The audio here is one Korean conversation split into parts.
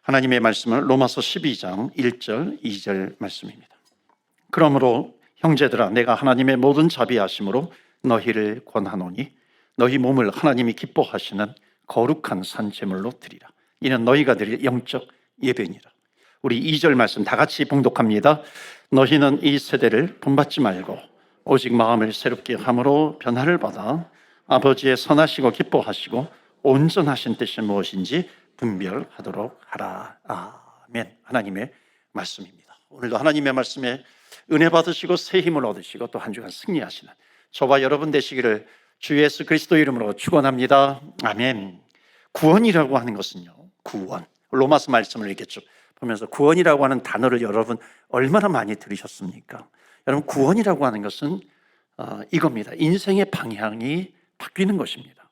하나님의 말씀은 로마서 12장 1절 2절 말씀입니다. 그러므로 형제들아, 내가 하나님의 모든 자비하심으로 너희를 권하노니 너희 몸을 하나님이 기뻐하시는 거룩한 산 제물로 드리라. 이는 너희가 드릴 영적 예배니라. 우리 2절 말씀 다 같이 봉독합니다. 너희는 이 세대를 본받지 말고 오직 마음을 새롭게 함으로 변화를 받아 아버지의 선하시고 기뻐하시고 온전하신 뜻이 무엇인지 분별하도록 하라. 아멘. 하나님의 말씀입니다. 오늘도 하나님의 말씀에 은혜 받으시고 새 힘을 얻으시고 또 한 주간 승리하시는 저와 여러분 되시기를 주 예수 그리스도 이름으로 축원합니다. 아멘. 구원이라고 하는 것은요, 구원. 로마서 말씀을 이렇게 쭉 보면서 구원이라고 하는 단어를 여러분 얼마나 많이 들으셨습니까? 여러분, 구원이라고 하는 것은 이겁니다. 인생의 방향이 바뀌는 것입니다.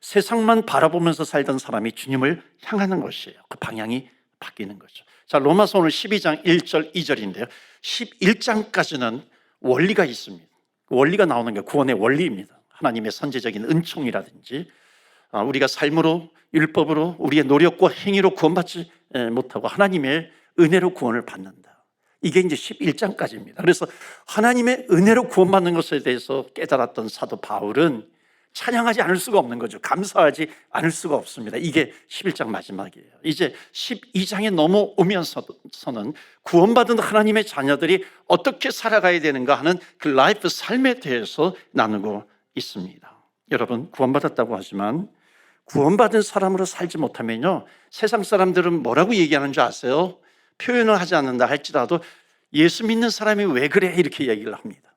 세상만 바라보면서 살던 사람이 주님을 향하는 것이에요. 그 방향이 바뀌는 거죠. 자, 로마서 오늘 12장 1절 2절인데요 11장까지는 원리가 있습니다. 원리가 나오는 게 구원의 원리입니다. 하나님의 선제적인 은총이라든지 우리가 삶으로 율법으로 우리의 노력과 행위로 구원받지 못하고 하나님의 은혜로 구원을 받는다. 이게 이제 11장까지입니다. 그래서 하나님의 은혜로 구원받는 것에 대해서 깨달았던 사도 바울은 찬양하지 않을 수가 없는 거죠. 감사하지 않을 수가 없습니다. 이게 11장 마지막이에요. 이제 12장에 넘어오면서는 구원받은 하나님의 자녀들이 어떻게 살아가야 되는가 하는 그 라이프 삶에 대해서 나누고 있습니다. 여러분, 구원받았다고 하지만 구원받은 사람으로 살지 못하면요, 세상 사람들은 뭐라고 얘기하는 줄 아세요? 표현을 하지 않는다 할지라도 예수 믿는 사람이 왜 그래? 이렇게 얘기를 합니다.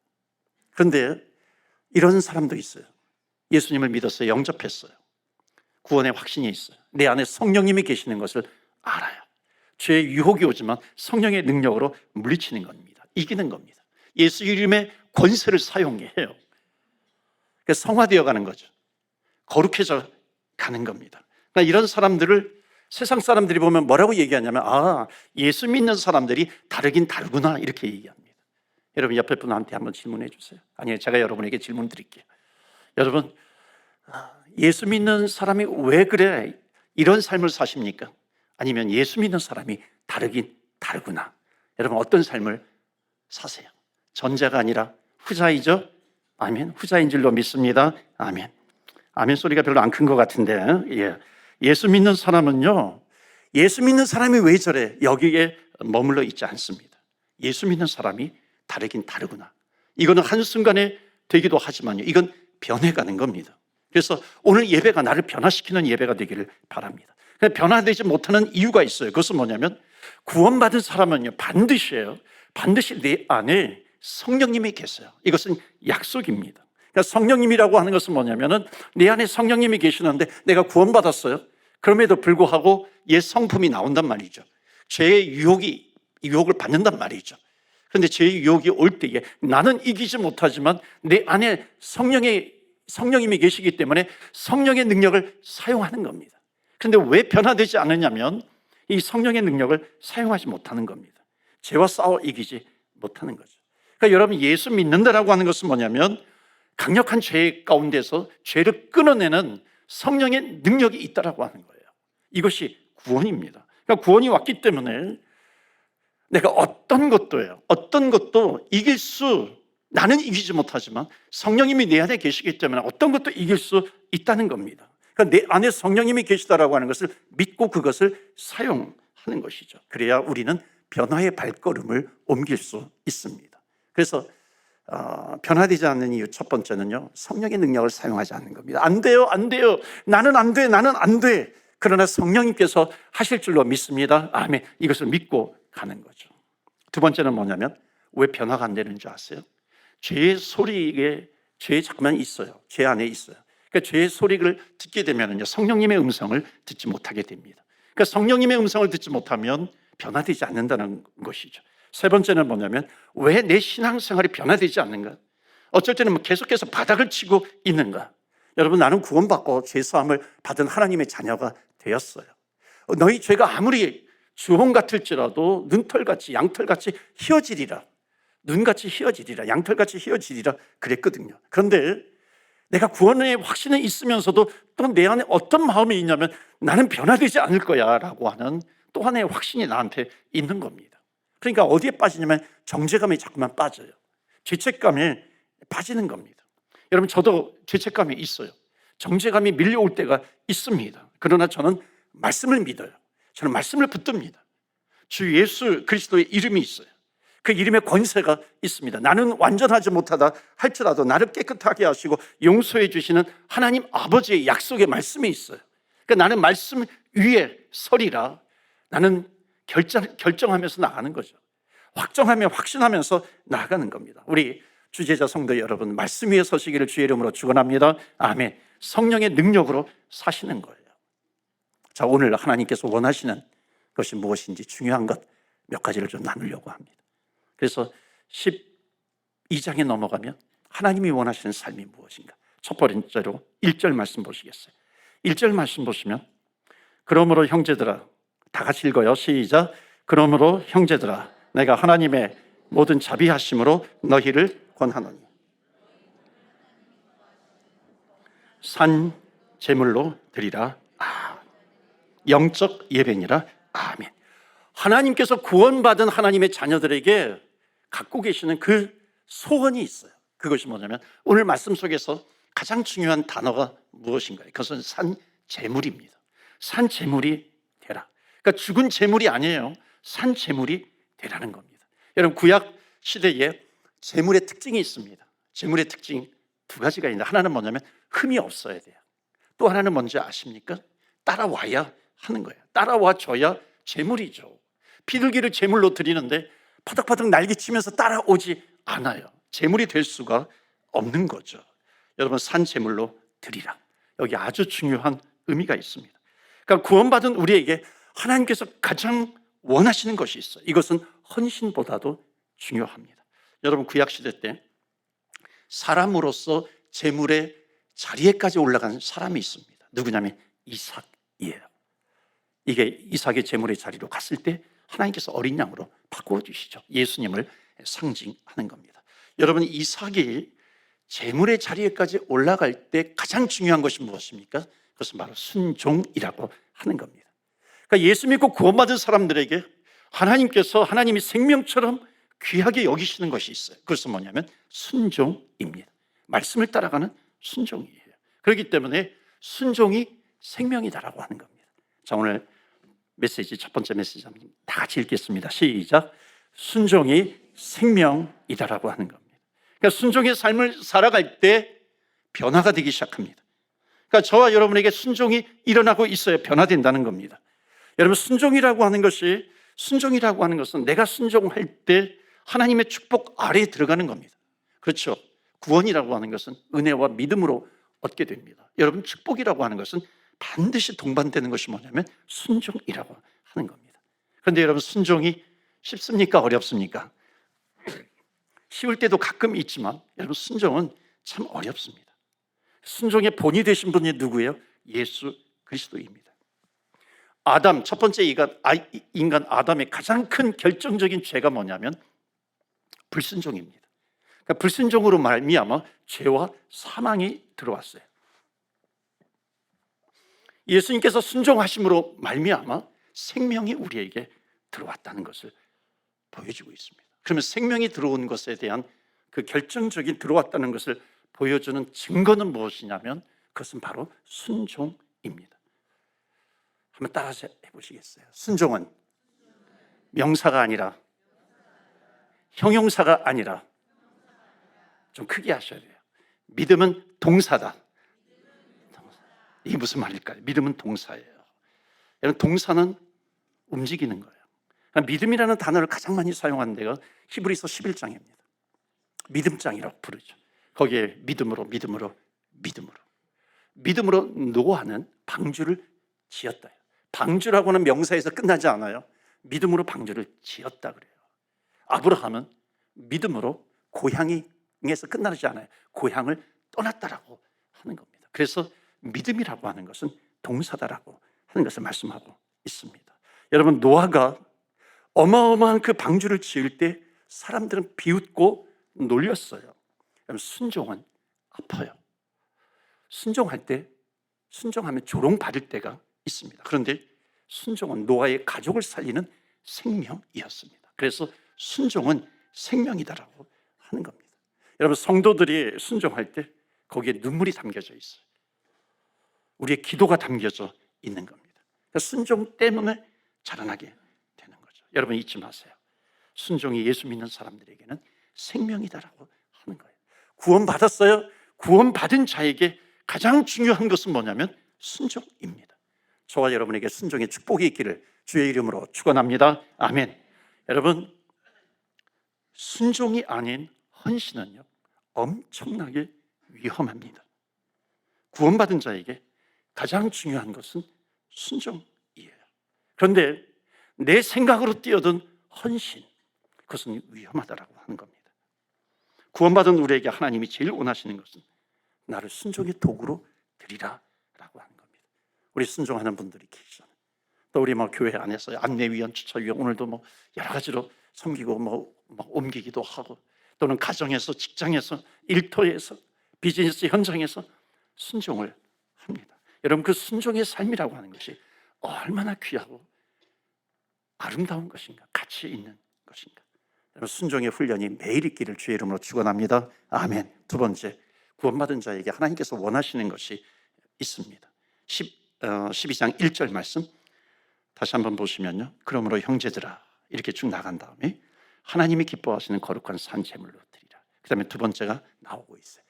그런데 이런 사람도 있어요. 예수님을 믿었어요. 영접했어요. 구원의 확신이 있어요. 내 안에 성령님이 계시는 것을 알아요. 죄의 유혹이 오지만 성령의 능력으로 물리치는 겁니다. 이기는 겁니다. 예수 이름의 권세를 사용해요. 성화되어 가는 거죠. 거룩해져 가는 겁니다. 그러니까 이런 사람들을 세상 사람들이 보면 뭐라고 얘기하냐면 예수 믿는 사람들이 다르긴 다르구나 이렇게 얘기합니다. 여러분, 옆에 분한테 한번 질문해 주세요. 아니요, 제가 여러분에게 질문 드릴게요. 여러분, 예수 믿는 사람이 왜 그래? 이런 삶을 사십니까? 아니면 예수 믿는 사람이 다르긴 다르구나. 여러분, 어떤 삶을 사세요? 전자가 아니라 후자이죠? 아멘. 후자인 줄로 믿습니다. 아멘. 아멘 소리가 별로 안 큰 것 같은데, 예수 믿는 사람은요, 예수 믿는 사람이 왜 저래? 여기에 머물러 있지 않습니다. 예수 믿는 사람이 다르긴 다르구나. 이거는 한순간에 되기도 하지만요, 이건 변해가는 겁니다. 그래서 오늘 예배가 나를 변화시키는 예배가 되기를 바랍니다. 변화되지 못하는 이유가 있어요. 그것은 뭐냐면 구원받은 사람은요, 반드시 내 안에 성령님이 계세요. 이것은 약속입니다. 그러니까 성령님이라고 하는 것은 뭐냐면은 내 안에 성령님이 계시는데 내가 구원받았어요. 그럼에도 불구하고 옛 성품이 나온단 말이죠. 죄의 유혹을 받는단 말이죠. 그런데 죄의 유혹이 올 때에 나는 이기지 못하지만 내 안에 성령님이 계시기 때문에 성령의 능력을 사용하는 겁니다. 그런데 왜 변화되지 않느냐면 이 성령의 능력을 사용하지 못하는 겁니다. 죄와 싸워 이기지 못하는 거죠. 그러니까 여러분, 예수 믿는다라고 하는 것은 뭐냐면 강력한 죄 가운데서 죄를 끊어내는 성령의 능력이 있다라고 하는 거예요. 이것이 구원입니다. 그러니까 구원이 왔기 때문에 내가 어떤 것도 나는 이기지 못하지만 성령님이 내 안에 계시기 때문에 어떤 것도 이길 수 있다는 겁니다. 그러니까 내 안에 성령님이 계시다라고 하는 것을 믿고 그것을 사용하는 것이죠. 그래야 우리는 변화의 발걸음을 옮길 수 있습니다. 그래서 변화되지 않는 이유 첫 번째는요, 성령의 능력을 사용하지 않는 겁니다. 안 돼요. 나는 안 돼. 그러나 성령님께서 하실 줄로 믿습니다. 아멘. 이것을 믿고 가는 거죠. 두 번째는 뭐냐면 왜 변화가 안 되는 줄 아세요? 죄의 소리에 잠깐만 있어요. 죄 안에 있어요. 그러니까 죄의 소리를 듣게 되면요, 성령님의 음성을 듣지 못하게 됩니다. 그러니까 성령님의 음성을 듣지 못하면 변화되지 않는다는 것이죠. 세 번째는 뭐냐면 왜 내 신앙생활이 변화되지 않는가? 어쩔 때는 계속해서 바닥을 치고 있는가? 여러분, 나는 구원받고 죄사함을 받은 하나님의 자녀가 되었어요. 너희 죄가 아무리 주홍 같을지라도 눈털같이 양털같이 휘어지리라. 눈같이 휘어지리라. 양털같이 휘어지리라 그랬거든요. 그런데 내가 구원의 확신은 있으면서도 또 내 안에 어떤 마음이 있냐면 나는 변화되지 않을 거야 라고 하는 또 하나의 확신이 나한테 있는 겁니다. 그러니까 어디에 빠지냐면 정죄감에 자꾸만 빠져요. 죄책감에 빠지는 겁니다. 여러분, 저도 죄책감이 있어요. 정죄감이 밀려올 때가 있습니다. 그러나 저는 말씀을 믿어요. 저는 말씀을 붙듭니다. 주 예수 그리스도의 이름이 있어요. 그 이름의 권세가 있습니다. 나는 완전하지 못하다 할지라도 나를 깨끗하게 하시고 용서해 주시는 하나님 아버지의 약속의 말씀이 있어요. 그러니까 나는 말씀 위에 서리라. 나는 결정하면서 나가는 거죠. 확정하며 확신하면서 나아가는 겁니다. 우리 주제자 성도 여러분, 말씀 위에 서시기를 주의 이름으로 축원합니다. 아멘. 성령의 능력으로 사시는 거예요. 자, 오늘 하나님께서 원하시는 것이 무엇인지 중요한 것 몇 가지를 좀 나누려고 합니다. 그래서 12장에 넘어가면 하나님이 원하시는 삶이 무엇인가? 첫 번째로 1절 말씀 보시겠어요? 1절 말씀 보시면, 그러므로 형제들아, 다 같이 읽어요. 시작. 그러므로 형제들아, 내가 하나님의 모든 자비하심으로 너희를 권하노니 산 제물로 드리라. 영적 예배니라. 아멘. 하나님께서 구원받은 하나님의 자녀들에게 갖고 계시는 그 소원이 있어요. 그것이 뭐냐면 오늘 말씀 속에서 가장 중요한 단어가 무엇인가요? 그것은 산 제물입니다. 산 제물이 되라. 그러니까 죽은 제물이 아니에요. 산 제물이 되라는 겁니다. 여러분, 구약 시대에 제물의 특징이 있습니다. 제물의 특징 두 가지가 있는데, 하나는 뭐냐면 흠이 없어야 돼요. 또 하나는 뭔지 아십니까? 따라와야 하는 거예요. 따라와 줘야 제물이죠. 비둘기를 제물로 드리는데 파닥파닥 날개치면서 따라오지 않아요. 제물이 될 수가 없는 거죠. 여러분, 산 제물로 드리라. 여기 아주 중요한 의미가 있습니다. 그러니까 구원받은 우리에게 하나님께서 가장 원하시는 것이 있어요. 이것은 헌신보다도 중요합니다. 여러분, 구약시대 때 사람으로서 제물의 자리에까지 올라간 사람이 있습니다. 누구냐면 이삭이에요. 이게 이삭의 제물의 자리로 갔을 때 하나님께서 어린 양으로 바꾸어 주시죠. 예수님을 상징하는 겁니다. 여러분, 이삭이 제물의 자리에까지 올라갈 때 가장 중요한 것이 무엇입니까? 그것은 바로 순종이라고 하는 겁니다. 그러니까 예수 믿고 구원받은 사람들에게 하나님께서 하나님이 생명처럼 귀하게 여기시는 것이 있어요. 그것은 뭐냐면 순종입니다. 말씀을 따라가는 순종이에요. 그렇기 때문에 순종이 생명이다라고 하는 겁니다. 자, 오늘 메시지, 첫 번째 메시지 다 같이 읽겠습니다. 시작. 순종이 생명이다라고 하는 겁니다. 그러니까 순종의 삶을 살아갈 때 변화가 되기 시작합니다. 그러니까 저와 여러분에게 순종이 일어나고 있어야 변화된다는 겁니다. 여러분, 순종이라고 하는 것은 내가 순종할 때 하나님의 축복 아래에 들어가는 겁니다. 그렇죠? 구원이라고 하는 것은 은혜와 믿음으로 얻게 됩니다. 여러분, 축복이라고 하는 것은 반드시 동반되는 것이 뭐냐면 순종이라고 하는 겁니다. 그런데 여러분, 순종이 쉽습니까? 어렵습니까? 쉬울 때도 가끔 있지만 여러분, 순종은 참 어렵습니다. 순종의 본이 되신 분이 누구예요? 예수 그리스도입니다. 아담, 첫 번째 인간 아담의 가장 큰 결정적인 죄가 뭐냐면 불순종입니다. 그러니까 불순종으로 말미암아 죄와 사망이 들어왔어요. 예수님께서 순종하심으로 말미암아 생명이 우리에게 들어왔다는 것을 보여주고 있습니다. 그러면 생명이 들어온 것에 대한 그 결정적인 들어왔다는 것을 보여주는 증거는 무엇이냐면 그것은 바로 순종입니다. 한번 따라서 해보시겠어요? 순종은 명사가 아니라, 형용사가 아니라, 좀 크게 하셔야 돼요. 믿음은 동사다. 이게 무슨 말일까요? 믿음은 동사예요. 여러분, 동사는 움직이는 거예요. 믿음이라는 단어를 가장 많이 사용하는 데가 히브리서 11장입니다. 믿음장이라고 부르죠. 거기에 믿음으로 노아는 방주를 지었다. 방주라고 하는 명사에서 끝나지 않아요. 믿음으로 방주를 지었다 그래요. 아브라함은 믿음으로 고향에서 끝나지 않아요. 고향을 떠났다라고 하는 겁니다. 그래서 믿음이라고 하는 것은 동사다라고 하는 것을 말씀하고 있습니다. 여러분, 노아가 어마어마한 그 방주를 지을 때 사람들은 비웃고 놀렸어요. 순종은 아파요. 순종할 때, 순종하면 조롱받을 때가 있습니다. 그런데 순종은 노아의 가족을 살리는 생명이었습니다. 그래서 순종은 생명이다라고 하는 겁니다. 여러분, 성도들이 순종할 때 거기에 눈물이 담겨져 있어요. 우리의 기도가 담겨져 있는 겁니다. 그러니까 순종 때문에 자라나게 되는 거죠. 여러분, 잊지 마세요. 순종이 예수 믿는 사람들에게는 생명이다라고 하는 거예요. 구원받았어요? 구원받은 자에게 가장 중요한 것은 뭐냐면 순종입니다. 저와 여러분에게 순종의 축복이 있기를 주의 이름으로 축원합니다. 아멘. 여러분, 순종이 아닌 헌신은요, 엄청나게 위험합니다. 구원받은 자에게 가장 중요한 것은 순종이에요. 그런데 내 생각으로 뛰어든 헌신, 그것은 위험하다라고 하는 겁니다. 구원받은 우리에게 하나님이 제일 원하시는 것은 나를 순종의 도구로 드리라라고 하는 겁니다. 우리 순종하는 분들이 계시잖아요. 또 우리 교회 안에서 안내위원, 주차위원, 오늘도 여러 가지로 섬기고 옮기기도 하고, 또는 가정에서, 직장에서, 일터에서, 비즈니스 현장에서 순종을 합니다. 여러분, 그 순종의 삶이라고 하는 것이 얼마나 귀하고 아름다운 것인가, 가치 있는 것인가. 여러분, 순종의 훈련이 매일 있기를 주의 이름으로 축원합니다. 아멘. 두 번째, 구원받은 자에게 하나님께서 원하시는 것이 있습니다. 12장 1절 말씀 다시 한번 보시면요, 그러므로 형제들아, 이렇게 쭉 나간 다음에 하나님이 기뻐하시는 거룩한 산 제물로 드리라. 그 다음에 두 번째가 나오고 있어요.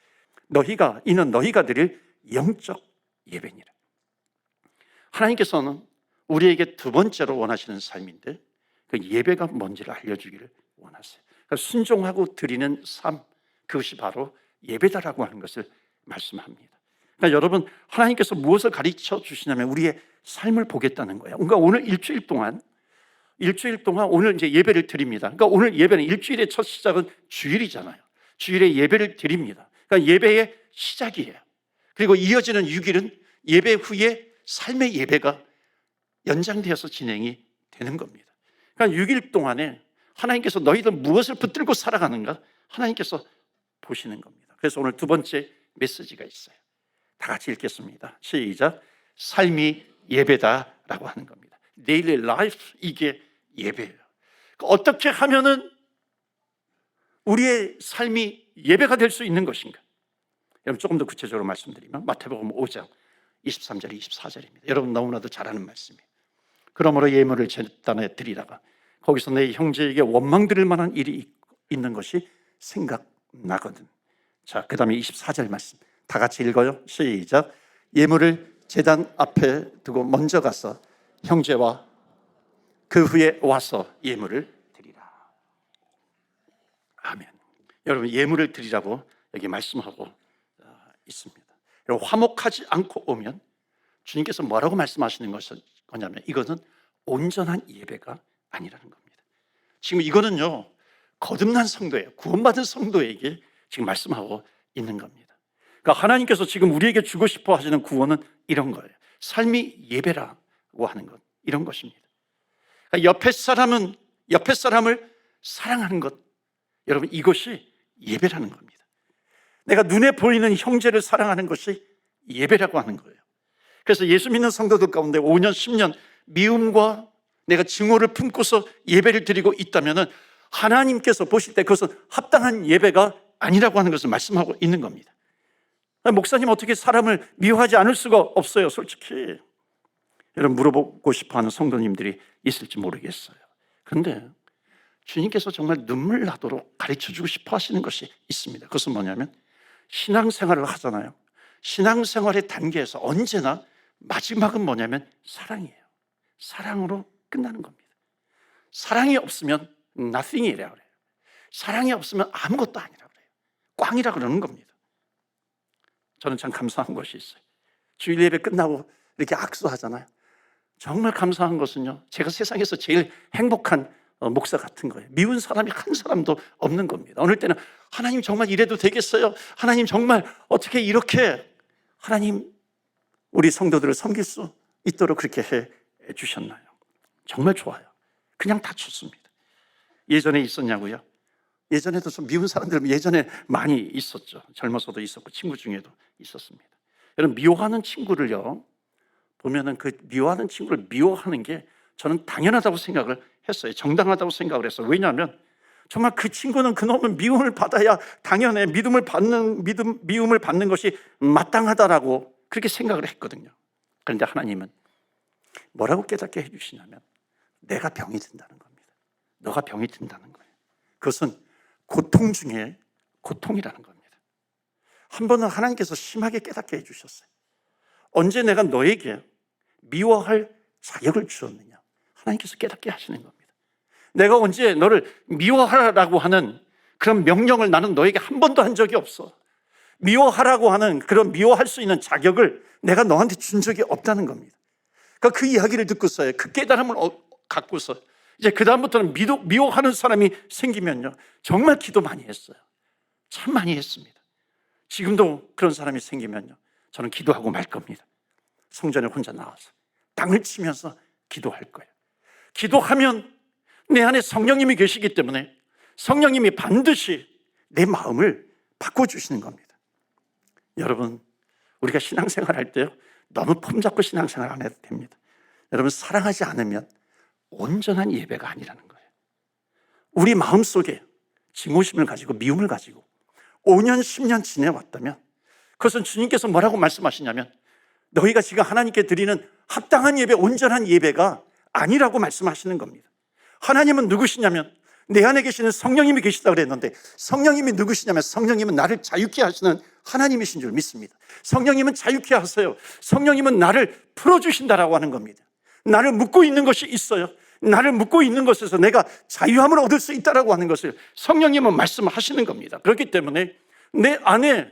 이는 너희가 드릴 영적 예배니라. 하나님께서는 우리에게 두 번째로 원하시는 삶인데, 그 예배가 뭔지를 알려주기를 원하세요. 그러니까 순종하고 드리는 삶, 그것이 바로 예배다라고 하는 것을 말씀합니다. 그러니까 여러분, 하나님께서 무엇을 가르쳐 주시냐면 우리의 삶을 보겠다는 거예요. 그러니까 오늘 일주일 동안 오늘 이제 예배를 드립니다. 그러니까 오늘 예배는 일주일의 첫 시작은 주일이잖아요. 주일에 예배를 드립니다. 그러니까 예배의 시작이에요. 그리고 이어지는 6일은 예배 후에 삶의 예배가 연장되어서 진행이 되는 겁니다. 그러니까 6일 동안에 하나님께서 너희들 무엇을 붙들고 살아가는가 하나님께서 보시는 겁니다. 그래서 오늘 두 번째 메시지가 있어요. 다 같이 읽겠습니다. 시작. 삶이 예배다라고 하는 겁니다. Daily life, 이게 예배예요. 어떻게 하면은 우리의 삶이 예배가 될 수 있는 것인가? 여러분, 조금 더 구체적으로 말씀드리면 마태복음 5장 23절 24절입니다. 여러분 너무나도 잘 아는 말씀이에요. 그러므로 예물을 제단에 드리다가 거기서 내 형제에게 원망 드릴 만한 일이 있는 것이 생각나거든. 자, 그 다음에 24절 말씀 다 같이 읽어요. 시작. 예물을 제단 앞에 두고 먼저 가서 형제와 그 후에 와서 예물을 드리라. 아멘. 여러분, 예물을 드리라고 여기 말씀하고 있습니다. 여러분, 화목하지 않고 오면 주님께서 뭐라고 말씀하시는 거냐면 이것은 온전한 예배가 아니라는 겁니다. 지금 이거는요, 거듭난 성도예요. 구원받은 성도에게 지금 말씀하고 있는 겁니다. 그러니까 하나님께서 지금 우리에게 주고 싶어 하시는 구원은 이런 거예요. 삶이 예배라고 하는 것, 이런 것입니다. 그러니까 옆에 사람을 사랑하는 것, 여러분, 이것이 예배라는 겁니다. 내가 눈에 보이는 형제를 사랑하는 것이 예배라고 하는 거예요. 그래서 예수 믿는 성도들 가운데 5년, 10년 미움과 내가 증오를 품고서 예배를 드리고 있다면 하나님께서 보실 때 그것은 합당한 예배가 아니라고 하는 것을 말씀하고 있는 겁니다. 목사님, 어떻게 사람을 미워하지 않을 수가 없어요? 솔직히 여러분, 물어보고 싶어하는 성도님들이 있을지 모르겠어요. 그런데 주님께서 정말 눈물 나도록 가르쳐주고 싶어 하시는 것이 있습니다. 그것은 뭐냐면 신앙생활을 하잖아요. 신앙생활의 단계에서 언제나 마지막은 뭐냐면 사랑이에요. 사랑으로 끝나는 겁니다. 사랑이 없으면 nothing이라고 그래요. 사랑이 없으면 아무것도 아니라고 그래요. 꽝이라고 그러는 겁니다. 저는 참 감사한 것이 있어요. 주일 예배 끝나고 이렇게 악수하잖아요. 정말 감사한 것은요, 제가 세상에서 제일 행복한 목사 같은 거예요. 미운 사람이 한 사람도 없는 겁니다. 어느 때는 하나님 정말 이래도 되겠어요? 하나님 정말 어떻게 이렇게 하나님 우리 성도들을 섬길 수 있도록 그렇게 해 주셨나요? 정말 좋아요. 그냥 다 좋습니다. 예전에 있었냐고요? 예전에도 좀 미운 사람들 예전에 많이 있었죠. 젊어서도 있었고 친구 중에도 있었습니다. 여러분, 미워하는 친구를요, 보면은 그 미워하는 친구를 미워하는 게 저는 당연하다고 생각을 했어요. 정당하다고 생각을 했어요. 왜냐하면 정말 그 친구는 그놈은 미움을 받아야 당연해, 미움을 받는 것이 마땅하다라고 그렇게 생각을 했거든요. 그런데 하나님은 뭐라고 깨닫게 해주시냐면, 내가 병이 든다는 겁니다. 너가 병이 든다는 거예요. 그것은 고통 중에 고통이라는 겁니다. 한 번은 하나님께서 심하게 깨닫게 해주셨어요. 언제 내가 너에게 미워할 자격을 주었느냐? 하나님께서 깨닫게 하시는 겁니다. 내가 언제 너를 미워하라고 하는 그런 명령을 나는 너에게 한 번도 한 적이 없어. 미워하라고 하는 그런 미워할 수 있는 자격을 내가 너한테 준 적이 없다는 겁니다. 그러니까 그 이야기를 듣고서요, 그 깨달음을 갖고서 이제 그다음부터는 미워하는 사람이 생기면요, 정말 기도 많이 했어요. 참 많이 했습니다. 지금도 그런 사람이 생기면요, 저는 기도하고 말 겁니다. 성전에 혼자 나와서 땅을 치면서 기도할 거예요. 기도하면 내 안에 성령님이 계시기 때문에 성령님이 반드시 내 마음을 바꿔주시는 겁니다. 여러분, 우리가 신앙생활 할 때요, 너무 폼 잡고 신앙생활 안 해도 됩니다. 여러분, 사랑하지 않으면 온전한 예배가 아니라는 거예요. 우리 마음속에 증오심을 가지고 미움을 가지고 5년 10년 지내왔다면 그것은 주님께서 뭐라고 말씀하시냐면, 너희가 지금 하나님께 드리는 합당한 예배, 온전한 예배가 아니라고 말씀하시는 겁니다. 하나님은 누구시냐면, 내 안에 계시는 성령님이 계시다고 그랬는데, 성령님이 누구시냐면, 성령님은 나를 자유케 하시는 하나님이신 줄 믿습니다. 성령님은 자유케 하세요. 성령님은 나를 풀어주신다라고 하는 겁니다. 나를 묶고 있는 것이 있어요. 나를 묶고 있는 것에서 내가 자유함을 얻을 수 있다라고 하는 것을 성령님은 말씀하시는 겁니다. 그렇기 때문에 내 안에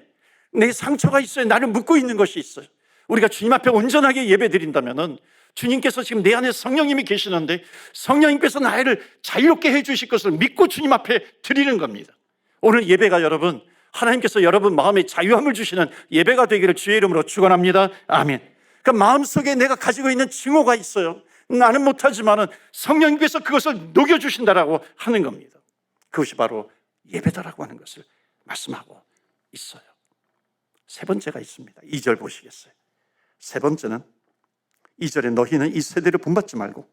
내 상처가 있어요. 나를 묶고 있는 것이 있어요. 우리가 주님 앞에 온전하게 예배 드린다면은, 주님께서 지금 내 안에 성령님이 계시는데 성령님께서 나를 자유롭게 해주실 것을 믿고 주님 앞에 드리는 겁니다. 오늘 예배가 여러분, 하나님께서 여러분 마음에 자유함을 주시는 예배가 되기를 주의 이름으로 축원합니다. 아멘. 그러니까 마음속에 내가 가지고 있는 증오가 있어요. 나는 못하지만은 성령님께서 그것을 녹여주신다라고 하는 겁니다. 그것이 바로 예배다라고 하는 것을 말씀하고 있어요. 세 번째가 있습니다. 2절 보시겠어요? 세 번째는 2절에 너희는 이 세대를 본받지 말고,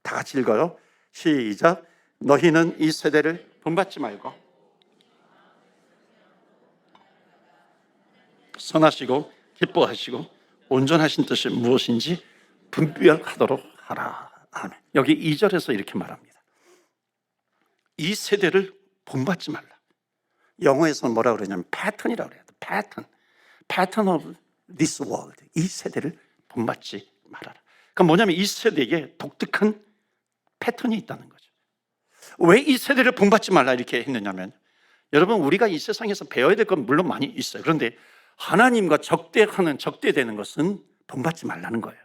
다 같이 읽어요. 시작. 너희는 이 세대를 본받지 말고 선하시고 기뻐하시고 온전하신 뜻이 무엇인지 분별하도록 하라. 아멘. 여기 2절에서 이렇게 말합니다. 이 세대를 본받지 말라. 영어에서는 뭐라고 그러냐면 패턴이라고 그래요. 패턴 of this world. 이 세대를 본받지 말아라. 그러니까 뭐냐면 이 세대에 독특한 패턴이 있다는 거죠. 왜 이 세대를 본받지 말라 이렇게 했느냐면, 여러분, 우리가 이 세상에서 배워야 될 건 물론 많이 있어요. 그런데 하나님과 적대되는 것은 본받지 말라는 거예요.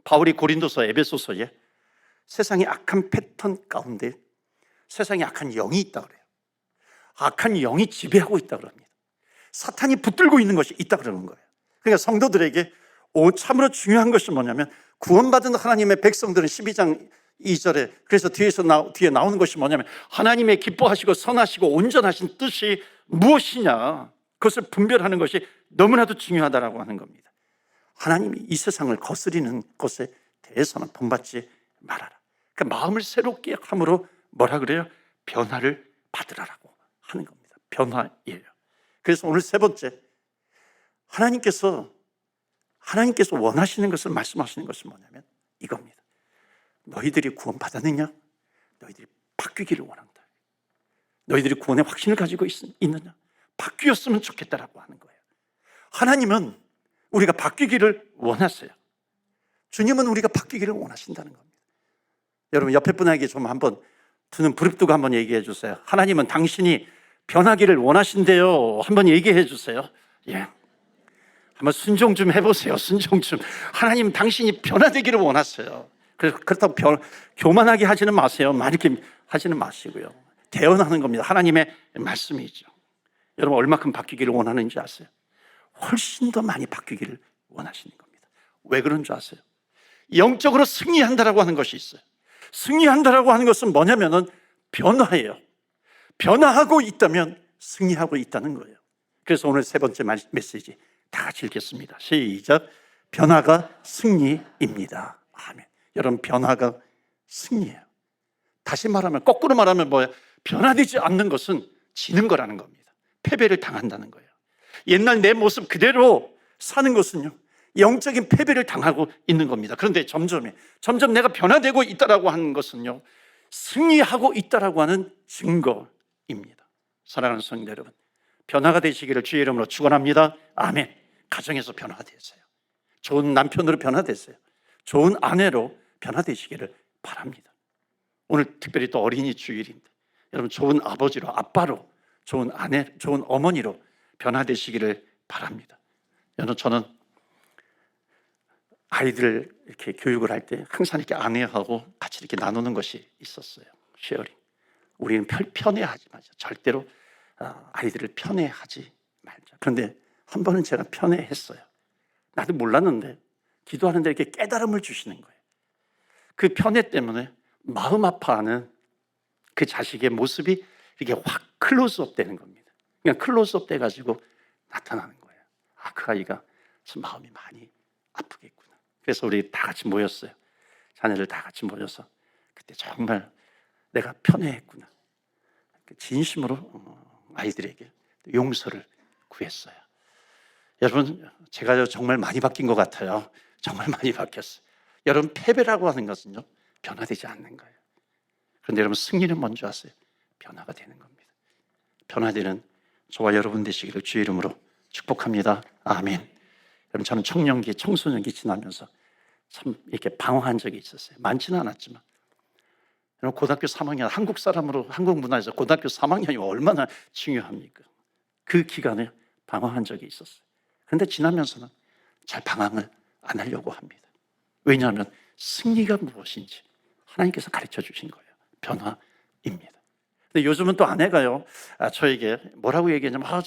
바울이 고린도서, 에베소서에 세상의 악한 패턴 가운데 세상에 악한 영이 있다 그래요. 악한 영이 지배하고 있다 그럽니다. 사탄이 붙들고 있는 것이 있다 그러는 거예요. 그러니까 성도들에게 참으로 중요한 것이 뭐냐면, 구원받은 하나님의 백성들은 12장 2절에 그래서 뒤에 나오는 것이 뭐냐면, 하나님의 기뻐하시고 선하시고 온전하신 뜻이 무엇이냐, 그것을 분별하는 것이 너무나도 중요하다라고 하는 겁니다. 하나님이 이 세상을 거스리는 것에 대해서는 본받지 말아라. 그러니까 마음을 새롭게 함으로 뭐라 그래요? 변화를 받으라라고 하는 겁니다. 변화예요. 그래서 오늘 세 번째, 하나님께서 원하시는 것을 말씀하시는 것은 뭐냐면 이겁니다. 너희들이 구원받았느냐? 너희들이 바뀌기를 원한다. 너희들이 구원의 확신을 가지고 있느냐? 바뀌었으면 좋겠다라고 하는 거예요. 하나님은 우리가 바뀌기를 원하세요. 주님은 우리가 바뀌기를 원하신다는 겁니다. 여러분, 옆에 분에게 좀 한번 두 눈 부릅뜨고 한번 얘기해 주세요. 하나님은 당신이 변하기를 원하신대요. 한번 얘기해 주세요. 예. 한번 순종 좀 해보세요. 순종 좀. 하나님, 당신이 변화되기를 원하세요. 그렇다고 교만하게 하지는 마세요. 이렇게 하지는 마시고요. 대언하는 겁니다. 하나님의 말씀이죠. 여러분, 얼마큼 바뀌기를 원하는지 아세요? 훨씬 더 많이 바뀌기를 원하시는 겁니다. 왜 그런 줄 아세요? 영적으로 승리한다라고 하는 것이 있어요. 승리한다라고 하는 것은 뭐냐면은 변화예요. 변화하고 있다면 승리하고 있다는 거예요. 그래서 오늘 세 번째 메시지, 다 같이 읽겠습니다. 시작. 변화가 승리입니다. 아멘. 여러분, 변화가 승리예요. 다시 말하면, 거꾸로 말하면 뭐예요? 변화되지 않는 것은 지는 거라는 겁니다. 패배를 당한다는 거예요. 옛날 내 모습 그대로 사는 것은요, 영적인 패배를 당하고 있는 겁니다. 그런데 점점 내가 변화되고 있다라고 하는 것은요, 승리하고 있다라고 하는 증거입니다. 사랑하는 성도 여러분, 변화가 되시기를 주의 이름으로 축원합니다. 아멘. 가정에서 변화되세요. 좋은 남편으로 변화되세요. 좋은 아내로 변화되시기를 바랍니다. 오늘 특별히 또 어린이 주일인데 여러분, 좋은 아버지로, 아빠로, 좋은 아내, 좋은 어머니로 변화되시기를 바랍니다. 여러분, 저는 아이들 이렇게 교육을 할 때 항상 이렇게 아내하고 같이 이렇게 나누는 것이 있었어요. 쉐어링. 우리는 편애하지 말자. 절대로 아이들을 편애하지 말자. 그런데 한 번은 제가 편애했어요. 나도 몰랐는데 기도하는데 이렇게 깨달음을 주시는 거예요. 그 편애 때문에 마음 아파하는 그 자식의 모습이 이렇게 확 클로즈업 되는 겁니다. 그냥 클로즈업 돼가지고 나타나는 거예요. 아, 그 아이가 참 마음이 많이 아프겠구나. 그래서 우리 다 같이 모였어요. 자녀들 다 같이 모여서 그때 정말 내가 편애했구나. 진심으로 아이들에게 용서를 구했어요. 여러분, 제가 정말 많이 바뀐 것 같아요. 정말 많이 바뀌었어요. 여러분, 패배라고 하는 것은요, 변화되지 않는 거예요. 그런데 여러분, 승리는 뭔지 아세요? 변화가 되는 겁니다. 변화되는 저와 여러분 되시기를 주의 이름으로 축복합니다. 아멘. 여러분, 저는 청년기, 청소년기 지나면서 참 이렇게 방황한 적이 있었어요. 많지는 않았지만. 여러분, 고등학교 3학년, 한국 사람으로, 한국 문화에서 고등학교 3학년이 얼마나 중요합니까? 그 기간에 방황한 적이 있었어요. 그런데 지나면서는 잘 방황을 안 하려고 합니다. 왜냐하면 승리가 무엇인지 하나님께서 가르쳐 주신 거예요. 변화입니다. 근데 요즘은 또 아내가요, 저에게 뭐라고 얘기하냐면,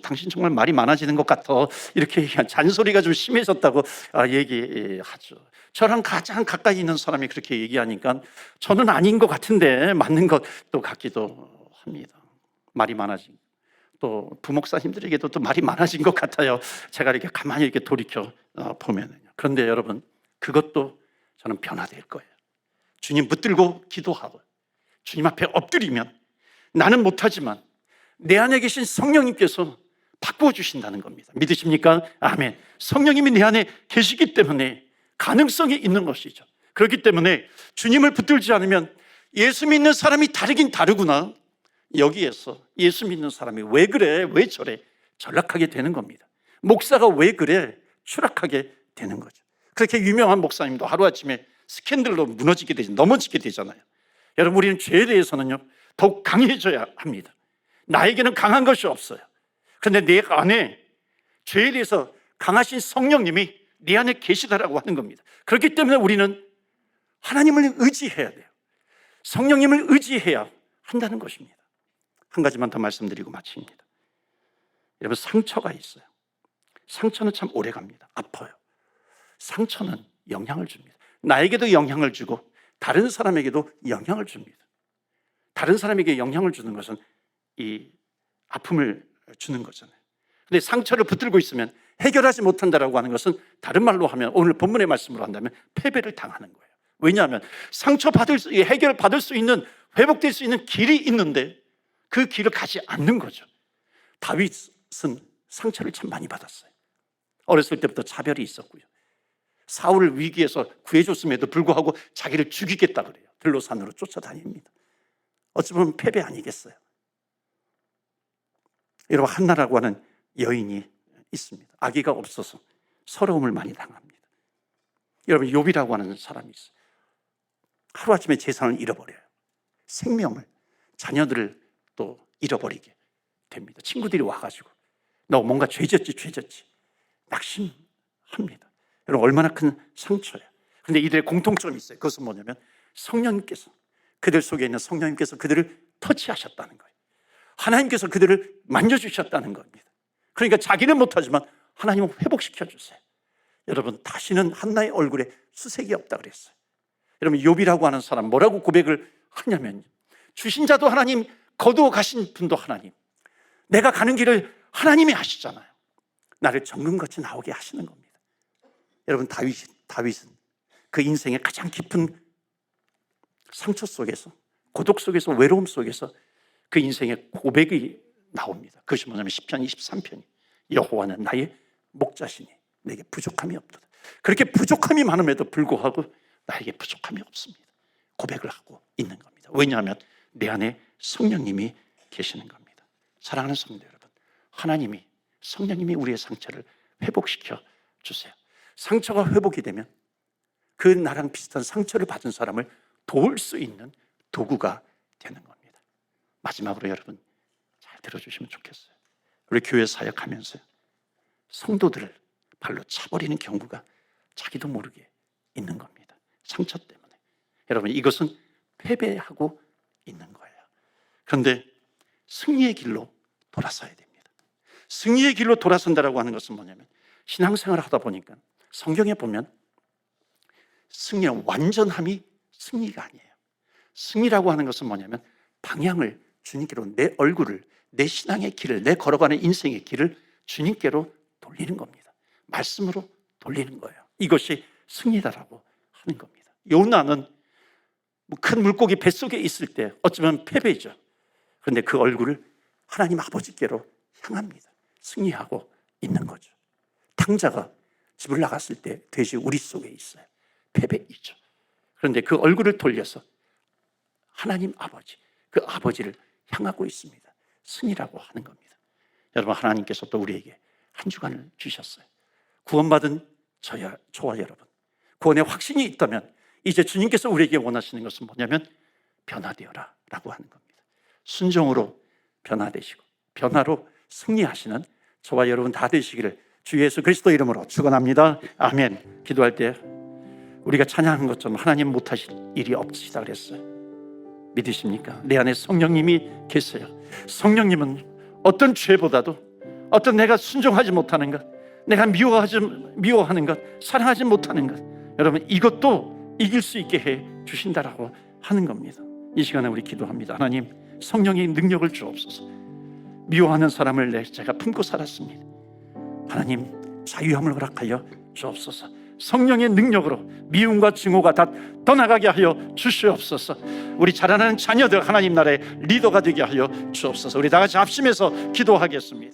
당신 정말 말이 많아지는 것 같아. 이렇게 얘기한 잔소리가 좀 심해졌다고 얘기하죠. 저랑 가장 가까이 있는 사람이 그렇게 얘기하니까 저는 아닌 것 같은데 맞는 것도 같기도 합니다. 말이 많아진. 또 부목사님들에게도 또 말이 많아진 것 같아요. 제가 이렇게 가만히 이렇게 돌이켜 보면은요. 그런데 여러분, 그것도 저는 변화될 거예요. 주님 붙들고 기도하고 주님 앞에 엎드리면 나는 못하지만 내 안에 계신 성령님께서 바꾸어 주신다는 겁니다. 믿으십니까? 아멘. 성령님이 내 안에 계시기 때문에 가능성이 있는 것이죠. 그렇기 때문에 주님을 붙들지 않으면 예수 믿는 사람이 다르긴 다르구나, 여기에서 예수 믿는 사람이 왜 그래, 왜 저래, 전락하게 되는 겁니다. 목사가 왜 그래, 추락하게 되는 거죠. 그렇게 유명한 목사님도 하루아침에 스캔들로 무너지게 되지, 넘어지게 되잖아요. 여러분, 우리는 죄에 대해서는요, 더욱 강해져야 합니다. 나에게는 강한 것이 없어요. 그런데 내 안에 죄에 대해서 강하신 성령님이 내 안에 계시다라고 하는 겁니다. 그렇기 때문에 우리는 하나님을 의지해야 돼요. 성령님을 의지해야 한다는 것입니다. 한 가지만 더 말씀드리고 마칩니다. 여러분, 상처가 있어요. 상처는 참 오래 갑니다. 아파요. 상처는 영향을 줍니다. 나에게도 영향을 주고 다른 사람에게도 영향을 줍니다. 다른 사람에게 영향을 주는 것은 이 아픔을 주는 거잖아요. 근데 상처를 붙들고 있으면 해결하지 못한다라고 하는 것은 다른 말로 하면, 오늘 본문의 말씀으로 한다면 패배를 당하는 거예요. 왜냐하면 해결받을 수 있는, 회복될 수 있는 길이 있는데 그 길을 가지 않는 거죠. 다윗은 상처를 참 많이 받았어요. 어렸을 때부터 차별이 있었고요. 사울을 위기에서 구해줬음에도 불구하고 자기를 죽이겠다 그래요. 들로산으로 쫓아다닙니다. 어찌 보면 패배 아니겠어요? 여러분, 한나라고 하는 여인이 있습니다. 아기가 없어서 서러움을 많이 당합니다. 여러분, 욥이라고 하는 사람이 있어요. 하루아침에 재산을 잃어버려요. 생명을, 자녀들을 또 잃어버리게 됩니다. 친구들이 와가지고 너 뭔가 죄졌지 낙심합니다. 여러분, 얼마나 큰 상처예요. 그런데 이들의 공통점이 있어요. 그것은 뭐냐면 성령님께서, 그들 속에 있는 성령님께서 그들을 터치하셨다는 거예요. 하나님께서 그들을 만져주셨다는 겁니다. 그러니까 자기는 못하지만 하나님은 회복시켜 주세요. 여러분, 다시는 한나의 얼굴에 수색이 없다 그랬어요. 여러분, 욥이라고 하는 사람 뭐라고 고백을 하냐면, 주신 자도 하나님, 거두어 가신 분도 하나님, 내가 가는 길을 하나님이 하시잖아요. 나를 정금같이 나오게 하시는 겁니다. 여러분, 다윗은 그 인생의 가장 깊은 상처 속에서, 고독 속에서, 외로움 속에서 그 인생의 고백이 나옵니다. 그것이 뭐냐면 시편 23편이 여호와는 나의 목자시니 내게 부족함이 없도다. 그렇게 부족함이 많음에도 불구하고 나에게 부족함이 없습니다. 고백을 하고 있는 겁니다. 왜냐하면 내 안에 성령님이 계시는 겁니다. 사랑하는 성도 여러분, 하나님이, 성령님이 우리의 상처를 회복시켜 주세요. 상처가 회복이 되면 그 나랑 비슷한 상처를 받은 사람을 도울 수 있는 도구가 되는 겁니다. 마지막으로 여러분 잘 들어주시면 좋겠어요. 우리 교회 사역하면서요, 성도들을 발로 차버리는 경우가 자기도 모르게 있는 겁니다. 상처 때문에. 여러분, 이것은 패배하고 있는 거예요. 그런데 승리의 길로 돌아서야 됩니다. 승리의 길로 돌아선다라고 하는 것은 뭐냐면, 신앙생활을 하다 보니까 성경에 보면 승리는 완전함이 승리가 아니에요. 승리라고 하는 것은 뭐냐면 방향을 주님께로, 내 얼굴을, 내 신앙의 길을, 내 걸어가는 인생의 길을 주님께로 돌리는 겁니다. 말씀으로 돌리는 거예요. 이것이 승리다라고 하는 겁니다. 요나는 큰 물고기 뱃속에 있을 때 어쩌면 패배죠. 그런데 그 얼굴을 하나님 아버지께로 향합니다. 승리하고 있는 거죠. 탕자가 집을 나갔을 때 돼지 우리 속에 있어요. 패배이죠. 그런데 그 얼굴을 돌려서 하나님 아버지, 그 아버지를 향하고 있습니다. 승리라고 하는 겁니다. 여러분, 하나님께서 또 우리에게 한 주간을 주셨어요. 구원받은 저와 여러분, 구원의 확신이 있다면 이제 주님께서 우리에게 원하시는 것은 뭐냐면 변화되어라 라고 하는 겁니다. 순종으로 변화되시고 변화로 승리하시는 저와 여러분 다 되시기를 주 예수 그리스도 이름으로 축원합니다. 아멘. 기도할 때 우리가 찬양한 것처럼 하나님 못하실 일이 없으시다 그랬어요. 믿으십니까? 내 안에 성령님이 계세요. 성령님은 어떤 죄보다도, 어떤 내가 순종하지 못하는 것, 내가 미워하는 것, 사랑하지 못하는 것, 여러분 이것도 이길 수 있게 해 주신다라고 하는 겁니다. 이 시간에 우리 기도합니다. 하나님, 성령의 능력을 주옵소서. 미워하는 사람을 제가 품고 살았습니다. 하나님, 자유함을 허락하여 주옵소서. 성령의 능력으로 미움과 증오가 다 떠나가게 하여 주시옵소서. 우리 자라나는 자녀들 하나님 나라의 리더가 되게 하여 주옵소서. 우리 다 같이 합심해서 기도하겠습니다.